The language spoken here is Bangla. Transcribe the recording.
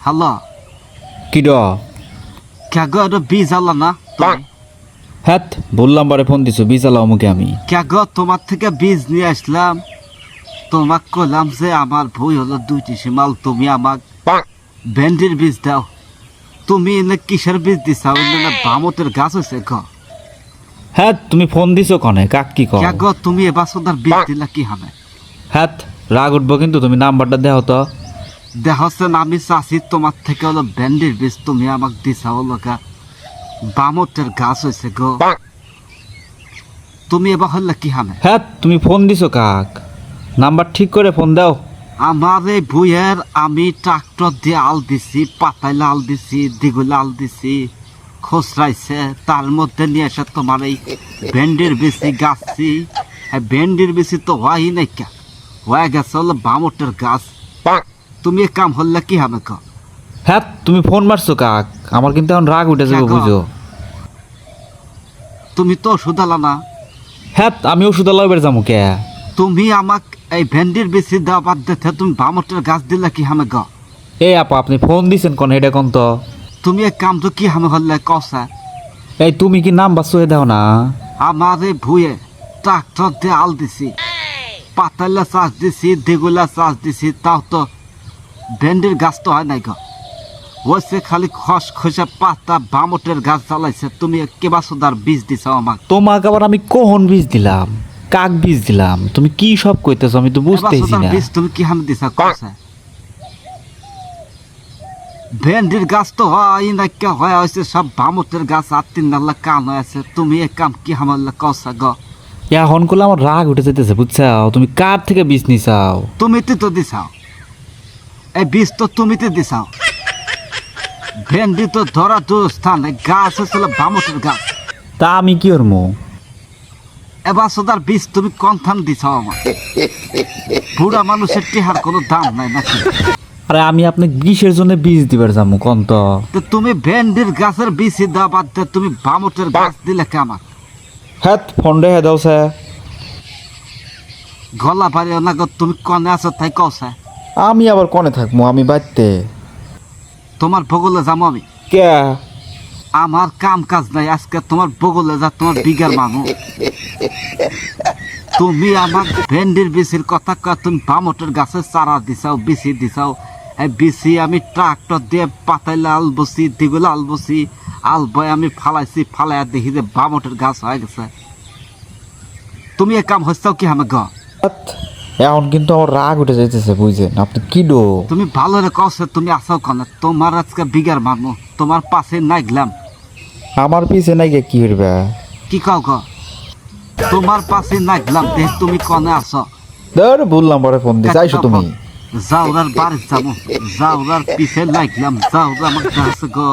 হ্যালো কি ড কে গো এটা বীজ আলা না হ্যাঁ বললাম বারে ফোন দিছো বিজালাও মুখে আমি কে গো তোমার থেকে বীজ নিয়ে আসলাম তোমাক কইলাম যে আমার ভুই হলো 2টি শিমাল তুমি আমাক ভেন্ডির বীজ দাও তুমি এনে কিসের বীজ দিছাও না বামতের গাছ হয়েছে গ হ্যাঁ তুমি ফোন দিছো কনে কাক কি কও কে গো তুমি এবার সোদার বীজ দিলা কি হবে হ্যাঁ রাগ উঠবো কিন্তু তুমি নাম্বারটা দেও তো দেহছেন আমি চাষি তোমার থেকে হলো ভেন্ডির বীজ তুমি আমাক দিছাও লগা বামতের গাছ হয়েছে গো তুমি এবার হলে কি হবে হ্যাঁ তুমি ফোন দিছো কাক নাম্বার ঠিক করে ফোন দাও আমার এই ভুইয়ের আমি ট্রাক্টর দিয়ে আল দিছি পাতাইলে আল দিছি দিগুলে আল দিছি খসরাইছে তার মধ্যে নিয়ে এসে তোমার এই ভেন্ডির বেশি গাছছি ভেন্ডির বেশি তো হয়ই নাই কে হয়ে গেছে হলো বামটের গাছ তুমি এক কাম হলে কি হবে ক হ্যাঁ তুমি ফোন মারছো কাক আমার কিন্তু এখন রাগ উঠে যাবে কাক। বুঝো তুমি তো ওষুধ আলা না হ্যাঁ আমি ওষুধ লাইবার যাবো কে তুমি আমাক এই ভেন্ডির বেশি দেওয়া বাদ দেখে তুমি বামটের গাছ দিলে কি হবে গ এই আপা আপনি ফোন দিছেন কোন এটা কোন তো তুমি এক কাম তো কি হবে হলে কসা এই তুমি কি নাম্বার সহে দাও না আমার এই ভুয়ে ট্রাক্টর দিয়ে আল দিছি পাতাল্লা চাষ দিছি দেগুলা চাষ দিছি তাও তো ভেন্ডির গাছ তো হয় নাই গো ওইসে খালি খস খসে পাতা বামটের গাছ জ্বালাইছে তুমি কেবা সুদার বীজ দিছ আমাক তোমাকে আবার আমি কখন বীজ দিলাম কাক বীজ দিলাম তুমি কি সব কইতেছো আমি তো কেবা বুঝতেছি সুদার না বীজ তুমি কি হামে দিছ কসে ভেন্ডির গাছ তো হয় না কে হয় হয়েছে সব বামটের গাছ আর 3 নাল্লা কান হয়েছে তুমি এক কাম কি হামাল্লা কসা গো এখন করলে আমার রাগ উঠে যেতেছে বুঝছাও তুমি কার থেকে বীজ নিছাও তুমিতে তো দিছাও এই বীজ তো তুমিতে দিছাও ভেন্ডি তো ধরা দূর স্থানে গাছ হয়েছিল বামটের গাছ তা আমি কি করবো এবার সোদার বীজ তুমি কনথান দিছাও আমার বুড়া মানুষের টিহার কোনো দাম নাই নাকি আরে আমি আপনি কিসের জন্য বীজ দিবার যাবো কোন তো তো তুমি ভেন্ডির গাছের বীজ দেওয়া বাদ দিয়ে তুমি বামটের গাছ দিলে কে আমার হ্যাঁ ফোন রে দাও স্যার গলা পারিও না গো, তুমি কনে আছো তাই কসে আমি আবার কনে থাকবো আমি বাড়তে তোমার বগলে যাবো আমি কে আমার কাম কাজ নাই আজকে তোমার বগলে যা তোমার বিঘার মানুষ তুমি আমার ভেন্ডির বিচির কথা কয় তুমি বামটের গাছে চারা দিছাও বিচি দিছাও এই বিচি আমি ট্রাক্টর দিয়ে পাতাইলে আল বসি দিগুলো আল বসি আল বয় আমি ফালাইছি ফালাইয়া দেখি যে বামটের গাছ হয়ে গেছে তুমি এ কাম হচ্ছাও কি আমি গ এখন কিন্তু আমার রাগ উঠে যাইতেছে বুঝছেন আপনি কি ডো তুমি ভালো রে কছে তুমি আসাও কনে তোমার আজকে বিঘার মানুষ তোমার পাশে নাই গেলাম আমার পিছে নাই কি করবে কি কাও গ তোমার পাশে নাই গেলাম দেখ তুমি কনে আসো ধর বললাম পরে ফোন দিস আইসো তুমি যাওরার বাড়ি যাবো যাওরার পিছে লাগলাম যাওরা আমার গাছ গো